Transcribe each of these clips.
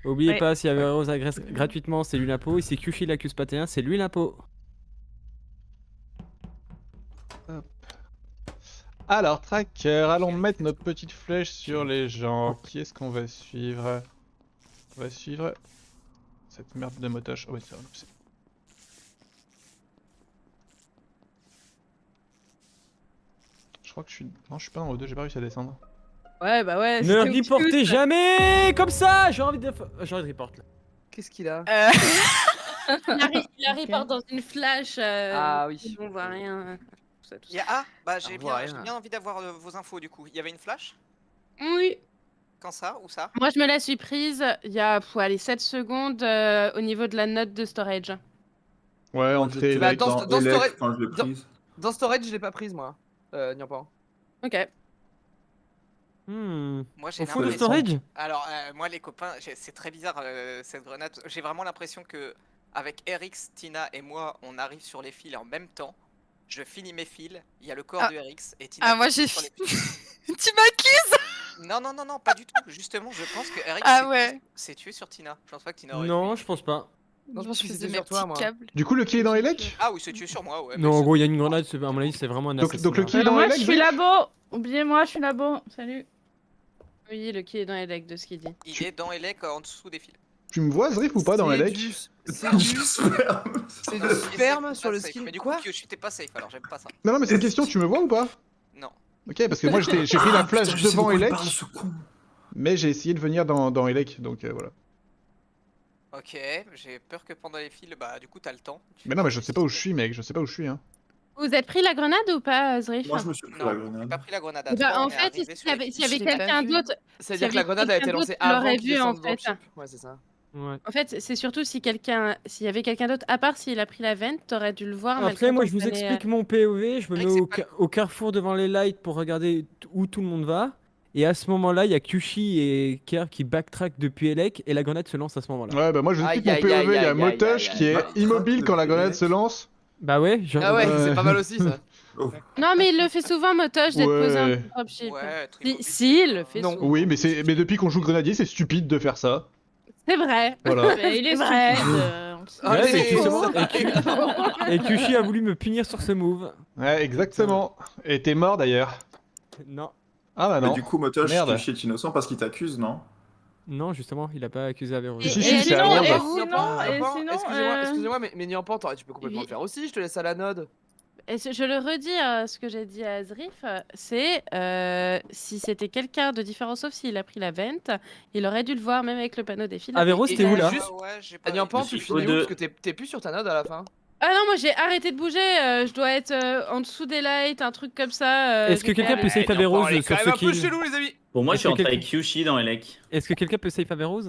Oubliez Ouais. pas, si Averroes agresse gratuitement, c'est lui l'impôt. Et si Kushi l'accuse pas T1, c'est lui l'impôt. Alors, tracker, allons mettre notre petite flèche sur les gens. Qui est-ce qu'on va suivre? On va suivre cette merde de motoche. Oh oui, c'est vrai. Je crois que je suis... Non, je suis pas dans O2, j'ai pas réussi à descendre. Ouais, bah ouais, Ne c'était où reportez cute. jamais comme ça. J'ai envie de report là. Qu'est-ce qu'il a? Il arrive Ok. dans une flash. Ah oui. On voit rien. Tout ça, tout ça. Ah, bah On voit rien. j'ai bien envie d'avoir vos infos du coup. Il y avait une flash? Oui. Quand ça? Où ça? Moi, je me la suis prise il y a allez, 7 secondes au niveau de la note de storage. Ouais, Moi, entrée j'étais Bah, élect. dans Elec storage- quand je l'ai dans- prise. Dans storage, je l'ai pas prise moi. Nyampan. Ok. Moi j'ai Au fond de l'impression. storage. Alors moi les copains, c'est très bizarre cette grenade. J'ai vraiment l'impression que avec RX, Tina et moi, on arrive sur les fils en même temps. Je finis mes fils, il y a le corps de RX et Tina. Ah, moi j'ai sur les fini. fils. Tu m'accuses? Non, pas du tout. Justement, je pense que RX Ah ouais. s'est tué sur Tina. Je pense pas que Tina aurait Non, pu. je pense pas. Non, je pense que faisais c'était mes sur toi, petits moi. câbles. Du coup, le kill est dans Elec? Ah oui, c'est tué sur moi, ouais. mais Non, en c'est- gros, il y a une grenade. À mon avis, c'est vraiment un assassin. Donc le kill est dans moi, Elec? je suis labo. Oubliez-moi, je suis labo. Salut. Oui, le qui est dans les decks de ce qu'il dit. Il est dans Elec en dessous des fils. Tu me vois, Zrif, ou pas dans C'est Elec? C'est du Et sperme c'est sur pas le safe. skin. Mais du coup, Quoi? Kyoshi, t'es pas safe, alors j'aime pas ça. Non, non, mais c'est une question, tu me vois ou pas? Non. Ok, parce que moi j'ai pris la flash Putain, je sais de devant quoi il Elec, parle, ce con. mais j'ai essayé de venir dans Elec, donc voilà. Ok, j'ai peur que pendant les fils, bah du coup t'as le temps. Mais non, mais je sais pas où je suis, mec, je sais pas où je suis, hein. Vous êtes pris la grenade ou pas, Zrif? Moi, je me suis pris la Non, j'ai grenade. pas pris la grenade à Bah, trois, en on est fait, arrivé sur les s'il y avait Je l'ai pas quelqu'un vu. d'autre, C'est-à-dire que S'il y la grenade a avait été lancée quelqu'un d'autre, avant l'aurait qu'il vu, en descende fait. dropship. Ouais, c'est ça. Ouais. En fait, c'est surtout si s'il y avait quelqu'un d'autre, à part s'il a pris la vente, t'aurais dû le voir. mais Après, le moi, temps je vous qu'on allait, explique mon POV. Je me mets c'est au carrefour devant les lights pour regarder où tout le monde va. Et à ce moment-là, il y a Kushi et Kerr qui backtrack depuis Elec et la grenade se lance à ce moment-là. Ouais, bah moi je vous explique mon Aïe, POV, aïe, il y a aïe, Motosh aïe, qui aïe, est aïe. immobile quand la grenade Elec. se lance. Bah ouais, Ah ouais, c'est pas mal aussi ça. Non, mais il le fait souvent, Motoche, d'être posé un Ouais. peu dropship. Ouais, très Si, mobile. si, il le fait Non. souvent. Oui, mais depuis qu'on joue grenadier, c'est stupide de faire ça. C'est vrai. Voilà. Mais il est C'est vrai. stupide. Ah, Ouais, mais c'est c'est- justement- et Kushi a voulu me punir sur ce move. Ouais, exactement. Et t'es mort d'ailleurs. Non, Ah bah Mais non. du coup, Motosh, Merde. tu es innocent parce qu'il t'accuse, non? non, justement, il a pas accusé Averroes. Et- Si, et si, c'est sinon, à et merde. vous, Nyampan, non, et Nyampan, sinon, excusez-moi, mais Nyampan, tu peux complètement Oui. le faire aussi, je te laisse à la node. Et je le redis, ce que j'ai dit à Zrif, c'est si c'était quelqu'un de différent, sauf s'il a pris la vente, il aurait dû le voir même avec le panneau des fils. Averroes, Et- t'es où là juste- Ah ouais, j'ai pas. Nyampan, Je tu suis finis où? O2. Parce que t'es plus sur ta node à la fin. Ah non, moi j'ai arrêté de bouger, je dois être en dessous des lights, un truc comme ça. Est-ce que j'ai quelqu'un fait- peut safe Nyampan, Averroes il est sur quand ce même un peu kill? chelou, les amis. Pour moi, je suis Est-ce que rentré avec Kyushi dans Elec. Est-ce que quelqu'un peut safe Averroes?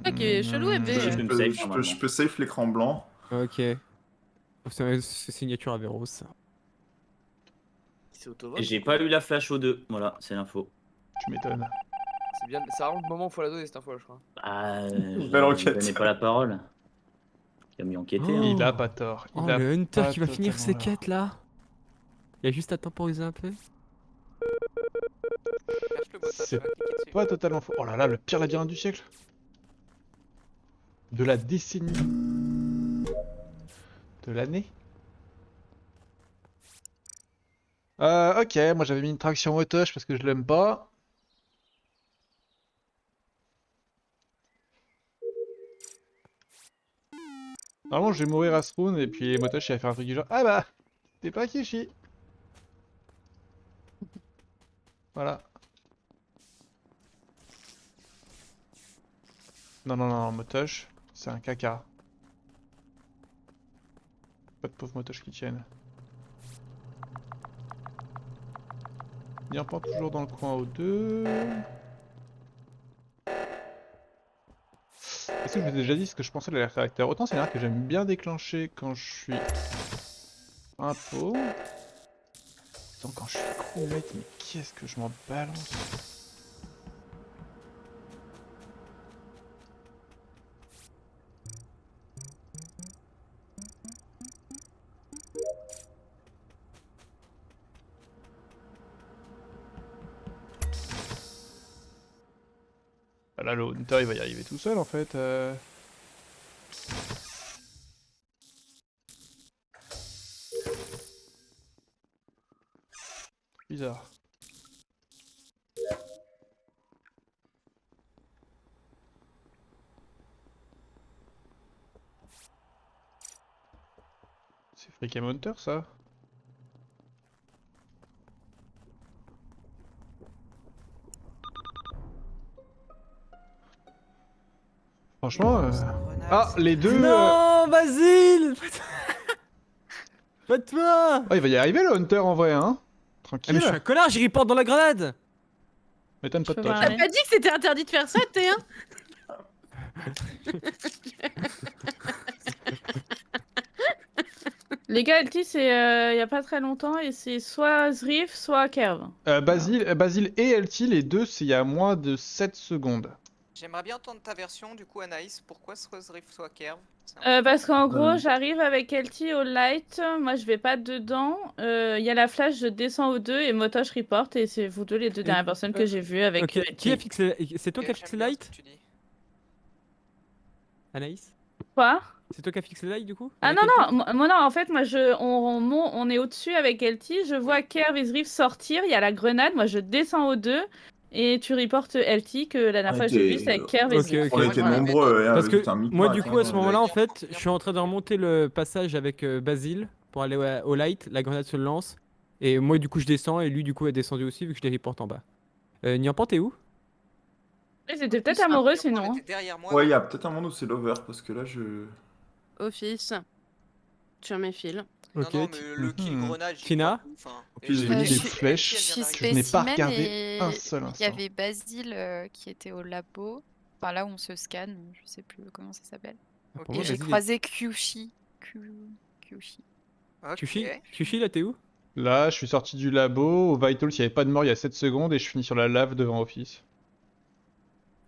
Ok, chelou, épée. Je peux me safe, normalement. Je peux safe l'écran blanc. Ok. C'est signature Averroes. C'est auto Et j'ai pas lu la flash O2. Voilà, c'est l'info. Tu m'étonnes. C'est bien, c'est vraiment le moment où il faut la donner cette info, je crois. Bah, Belle je enquête. donnais pas la parole. Il a mieux enquêté. Oh. hein. Il a pas tort. Oh, Il a le Hunter pas qui va finir ses totalement quêtes là. Il y a juste à temporiser un peu. Cherche le Motosh, C'est va cliquer dessus. pas totalement faux. Oh là là, le pire labyrinthe du siècle. De la décennie. De l'année. Ok, moi j'avais mis une traction Motosh parce que je l'aime pas. Normalement je vais mourir à Sroon et puis Motosh il va faire un truc du genre ah bah t'es pas Kishi. Voilà. Non non non, Motosh, c'est un caca. Pas de pauvre Motosh qui tienne. Nyampan toujours dans le coin au 2. Est-ce que je vous ai déjà dit ce que je pensais de l'air caractère? Autant c'est l'air que j'aime bien déclencher quand je suis impôt. Autant quand je suis crewmate, mais qu'est-ce que je m'en balance? là, le Hunter il va y arriver tout seul en fait. Bizarre. C'est Freakem Hunter ça? Franchement, ah, les deux. Non, Basile. Pas de toi. Oh, il va y arriver le Hunter en vrai, hein? Ah, Tranquille. mais je suis un connard, j'y reporte dans la grenade. M'étonne pas Je de peux toi. voir. T'as pas dit que c'était interdit de faire ça, T1? Les gars, LT, c'est il y a pas très longtemps et c'est soit Zrif, soit Kerv. Basile et LT, les deux, c'est il y a moins de 7 secondes. J'aimerais bien entendre ta version, du coup, Anaïs. Pourquoi ce Riff soit Kerv? Parce qu'en gros, j'arrive avec LT au light, moi je vais pas dedans. Il y a la flash, je descends aux deux et Motosh report et c'est vous deux les deux dernières personnes que j'ai vues avec Ok, LT. qui a fixé? C'est toi qui as J'aime fixé bien ce light, que tu dis. Anaïs? Quoi? C'est toi qui as fixé light du coup? Ah Avec non, LT? non, moi non, en fait, moi on est au-dessus avec LT, je vois Kerv et Zrif sortir, il y a la grenade, moi je descends aux deux et tu reportes LT que la dernière fois que j'ai vu c'est avec Kerv et Ok, Zrif. ok. On était nombreux, hein, Parce que putain, moi micmac, du coup à ce hein. moment-là en Bien, fait, bien. je suis en train de remonter le passage avec Basile pour aller au light, la grenade se lance et moi du coup je descends et lui du coup est descendu aussi vu que je les reporte en bas. Niampan t'es où? Et c'était peut-être amoureux sinon. T'es derrière moi. Ouais, il y a peut-être un monde où c'est l'over, parce que là, je... Office. Sur mes fils. Non, Ok. non, mais le kill Mhm. grenade, j'y Tina crois plus, enfin. Puis j'ai J'ai mis je des suis- flèches. Elle Je vient suis d'arriver. Je n'ai pas spécimen regardé et un seul il y instant. avait Basile qui était au labo, enfin là où on se scanne, je sais plus comment ça s'appelle. Pour Ok. moi, Et j'ai Basile est- croisé Kyushi. Kyushi. Ok. Kyushi là t'es où? Là, je suis sorti du labo. Au Vitals, il n'y avait pas de mort il y a 7 secondes et je finis sur la lave devant Office.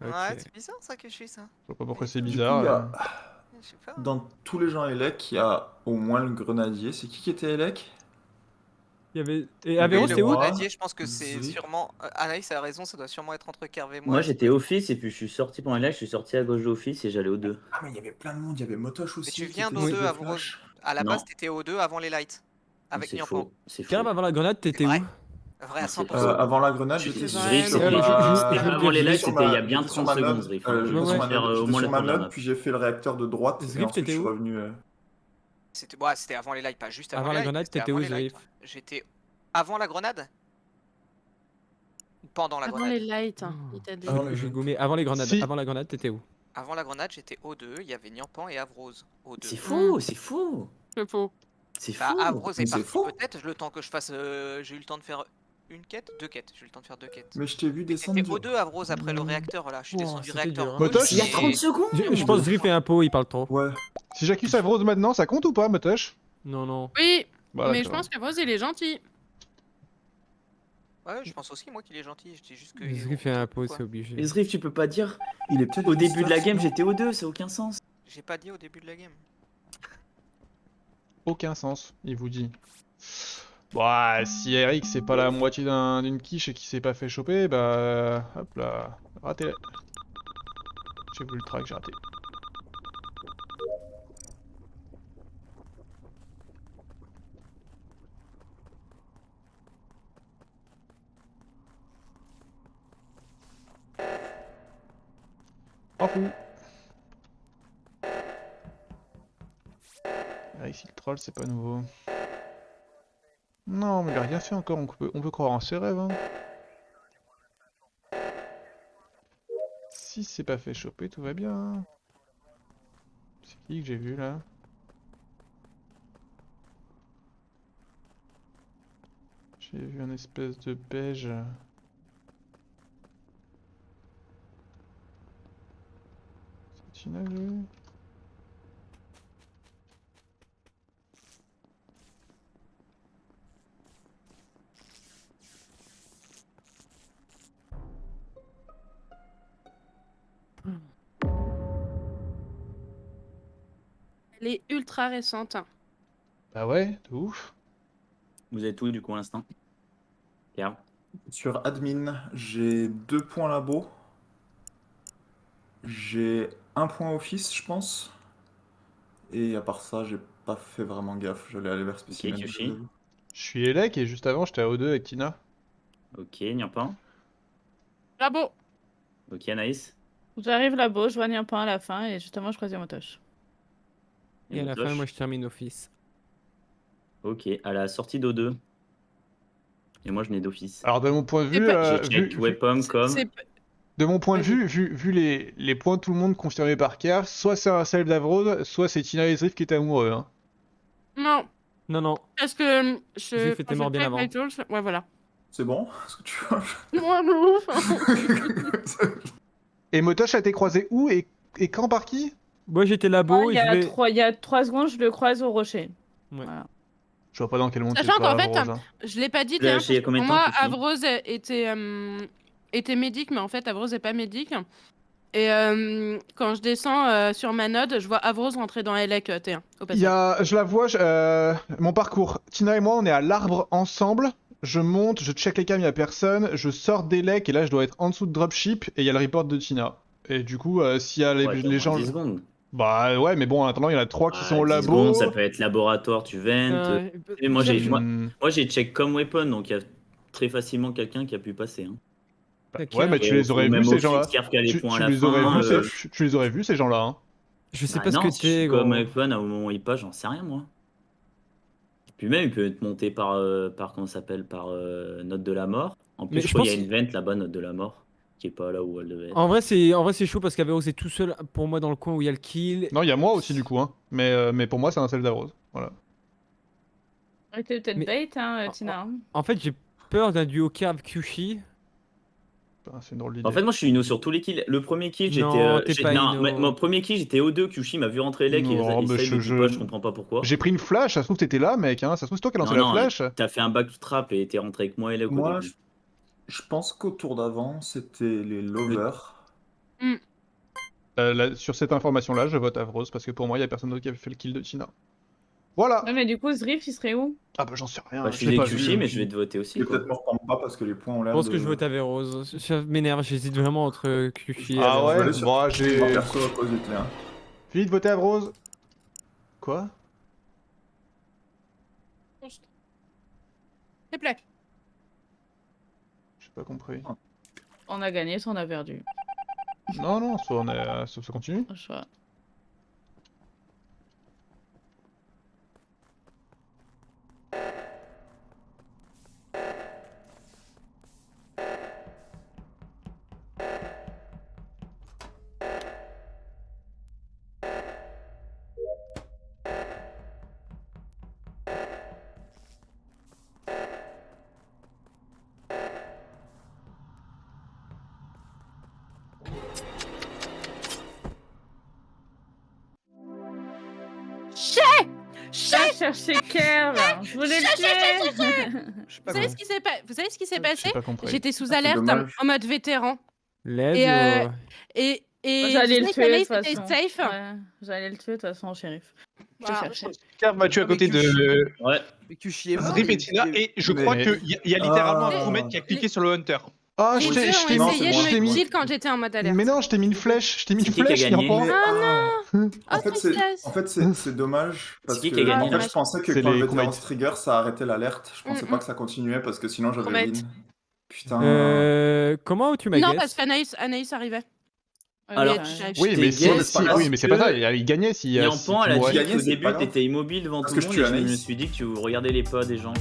Ok. Ouais, c'est bizarre ça que je suis ça. Je vois pas pourquoi c'est Du coup, bizarre. il y a... Je sais pas. Dans tous les gens Elec, il y a au moins le grenadier. C'est qui était Elec? Il y avait et Il y Avéro avait c'était où? moi. Grenadier, je pense que c'est Zrif. sûrement. Anaïs a raison, ça doit sûrement être entre Kerv et moi. Moi j'étais office et puis je suis sorti pendant les lives, je suis sorti à gauche d'office et j'allais aux deux. Ah, mais il y avait plein de monde. Il y avait Motosh aussi. tu qui viens était d'au sur deux le à Vrose. flash. À la Non. base, t'étais au 2 avant les lights. Avec C'est Niampan. faux, c'est faux. Carve avant la grenade t'étais où? vrai. Vrai à C'est 100%. faux. Avant la grenade, Je- j'étais Zrif, sur c'était- ma... je veux Avant dire, les lives, sur c'était il y a ma- bien j'étais sur 30 ma secondes, note, Zrif. j'étais Ouais, sur ouais. ma Faire, note, au j'étais moins sur le ma tour de la note, map. puis j'ai fait le réacteur de droite, Zrif, et ensuite t'étais je suis où? revenu... C'était avant les lights, pas juste avant, Avant les la lights, grenade, c'était t'étais avant où, les lights, Zrif? ouais. J'étais avant la grenade ou pendant la Avant grenade? les lights, hein, il t'a dit. Avant les J'ai lights. gommé avant les grenades. Si. Avant la grenade t'étais où? Avant la grenade, j'étais O2, il y avait Niampan et Avrose. O2. C'est faux, c'est faux. C'est faux. C'est Bah, faux. Avrose Mais est c'est parti faux. peut-être, le temps que je fasse. J'ai eu le temps de faire une quête, deux quêtes. J'ai eu le temps de faire deux quêtes. Mais je t'ai vu descendre... C'était O2 Avrose après le réacteur là. Je suis Oh, descendu du c'était réacteur. dur, hein. gauche Motosh Il y a et- 30 secondes. Je pense que Zrif est un pot, il parle trop. Ouais. Si j'accuse Avrose maintenant, ça compte ou pas, Motosh? Non, non. Oui, Voilà, mais ça je va. pense que Rose, il est gentil. Ouais, je pense aussi moi qu'il est gentil. Je dis juste que. Zrif est un pot, Quoi. c'est obligé. Mais Zrif, tu peux pas dire Il est peut-être... au début de la dispersé, game non j'étais aux deux, ça a aucun sens. J'ai pas dit au début de la game. Aucun sens, il vous dit. Bah, si Eric c'est pas la moitié d'une quiche et qu'il s'est pas fait choper, bah. Hop là. Raté. J'ai voulu le track, j'ai raté. Oh fou. Eric si le troll c'est pas nouveau. Non, mais il a rien fait encore, on peut croire en ses rêves. Hein. Si c'est pas fait choper, tout va bien. Hein. C'est qui que j'ai vu là? J'ai vu un espèce de beige. C'est Tina, j'ai vu? Elle est ultra récente. Bah ouais, de ouf. Vous êtes où du coup à l'instant? Kerv. Sur admin, j'ai 2 points labo. J'ai un point office, je pense. Et à part ça, j'ai pas fait vraiment gaffe. J'allais aller vers spécimen. Kyushi. Je suis Elec et juste avant, j'étais à O2 avec Tina. Ok, Nyampan. Bravo. Ok, Anaïs. J'arrive là-bas, je vois Nyampan à la fin et justement je choisis Motoche. Et à la fin, Motoche. moi je termine office. Ok, à la sortie d'O2. Et moi je n'ai d'office. Alors de mon point de vue, J'ai check Webom comme. de mon point de Vas-y. vu les points de tout le monde confirmés par Kerr, soit c'est un self d'Avrose, soit c'est Tina et Zriff qui étaient amoureux. Hein. Non, Non, non. parce que Zriff était mort bien avant. Ouais, voilà. C'est bon? Est-ce que tu vois? Moi, de ouf. Et Motosh a été croisé où et quand par qui? Moi j'étais labo Il et y, je a vais... 3, il y a 3 secondes, je le croise au rocher. Ouais. Voilà. Je vois pas dans quel monde Sachant c'est pas qu'en fait, Avrose, hein. je l'ai pas dit, Tu l'as Théa, lâché il y a parce que combien de pour temps, moi, Kyushi Avrose était médic, mais en fait, Avrose est pas médic. Et quand je descends sur ma node, je vois Avrose rentrer dans Elec T1, au passage. Je la vois, mon parcours. Tina et moi, on est à l'arbre ensemble. Je monte, je check les cams, y a personne. Je sors d'Elec et là, je dois être en dessous de dropship et il y a le report de Tina. Et du coup, s'il y a Ouais, les gens. 10 secondes. Bah ouais, mais bon, en attendant, il y en a 3 qui sont au 10 labo. secondes, ça peut être laboratoire, tu ventes. Et moi j'ai Hmm. check comme weapon, donc il y a très facilement quelqu'un qui a pu passer. Hein. Bah, ouais, mais tu les aurais vus, ces gens-là. Tu les aurais vus, ces gens-là. Hein. Je sais Bah pas non, ce que si je suis t'es, comme gros. weapon, au moment où il passe, j'en sais rien, moi. Puis même, il peut être monté par comment ça s'appelle, par note de la mort. En plus, Mais je je crois qu'il y a pense une vente là-bas, note de la mort, qui est pas là où elle devait être. En vrai, c'est chaud parce qu'Averos est tout seul pour moi dans le coin où il y a le kill. Non, il y a moi aussi, du coup. Hein. Mais pour moi, c'est un self d'Avrose. Voilà. Elle était peut-être Mais- bait, hein, Tina. En fait, j'ai peur d'un duo Kerv-Kyushi. C'est une drôle d'idée. En fait, moi, je suis inno sur tous les kills. Le premier kill, j'étais. Non, t'es pas non, inno. mon premier kill, j'étais O2. Kyushi m'a vu rentrer Elec et Non, mais essaye de push, je comprends pas pourquoi. J'ai pris une flash, ça se trouve t'étais là, mec. Hein. Ça se trouve c'est toi qui as lancé la flash. T'as fait un backtrap et t'es rentré avec moi Elec au Moi, début. je pense qu'au tour d'avant, c'était les lovers. Sur cette information-là, je vote Avrose parce que pour moi, il y a personne d'autre qui avait fait le kill de Tina. Voilà. Ouais, mais du coup, Zriff, il serait où? Ah bah j'en sais rien. Bah, je suis des Kyushi, mais je vais te voter aussi. Il est Quoi. peut-être mort par pas parce que les points ont Je l'air pense de... que je vote Averos. Ça m'énerve, j'hésite vraiment entre Kyushi et Ah Averos. ouais, Allez, sur- moi j'ai... Moi, perso, à cause de Cléa. Vite, votez Avrose. Quoi? S'il te plaît. J'ai pas compris. On a gagné, soit on a perdu. Non, soit ça continue. Au choix. Va chercher Kerr, je voulais le tuer. Vous savez ce qui s'est passé? J'ai pas compris. J'étais sous c'est alerte dommage. en mode vétéran. L'aide Et J'allais je le sais tuer de qu'Anaïs toute était façon. safe. Ouais, j'allais le tuer de toute façon, shérif. Je te Voilà. cherchais. Kerr m'a tué à côté de Ouais. Mais Kyushi est mort. Zriff et Tina, et je crois Mais- qu'il y a littéralement un Ah. crewmate qui a cliqué sur le Hunter. Ah, Les je deux t'ai ont non, essayé c'est de moi. me kill quand j'étais en mode alerte. Mais non, je t'ai mis une flèche. Je t'ai mis une C'est qui a flèche, gagné Nyampan. Mais- Ah, En fait, tristesse. c'est dommage parce C'est qui que qui a gagné, en là fait, je pensais que C'est quand les le vétéran crewmates. trigger, ça arrêtait l'alerte. Je pensais pas que ça continuait parce que sinon j'avais Crewmate. win. Putain. Comment tu m'as Non, guess parce qu'Anaïs arrivait. Alors, Oui, mais T'es si, guess oui, mais c'est pas parce ça. Il gagnait si. Nyampan, elle a tu dit mourais. gagné, qu'au c'est début, pas grave. t'étais immobile devant Parce tout que le je monde tue et je me Anaïs. suis dit que tu regardais les pas des gens.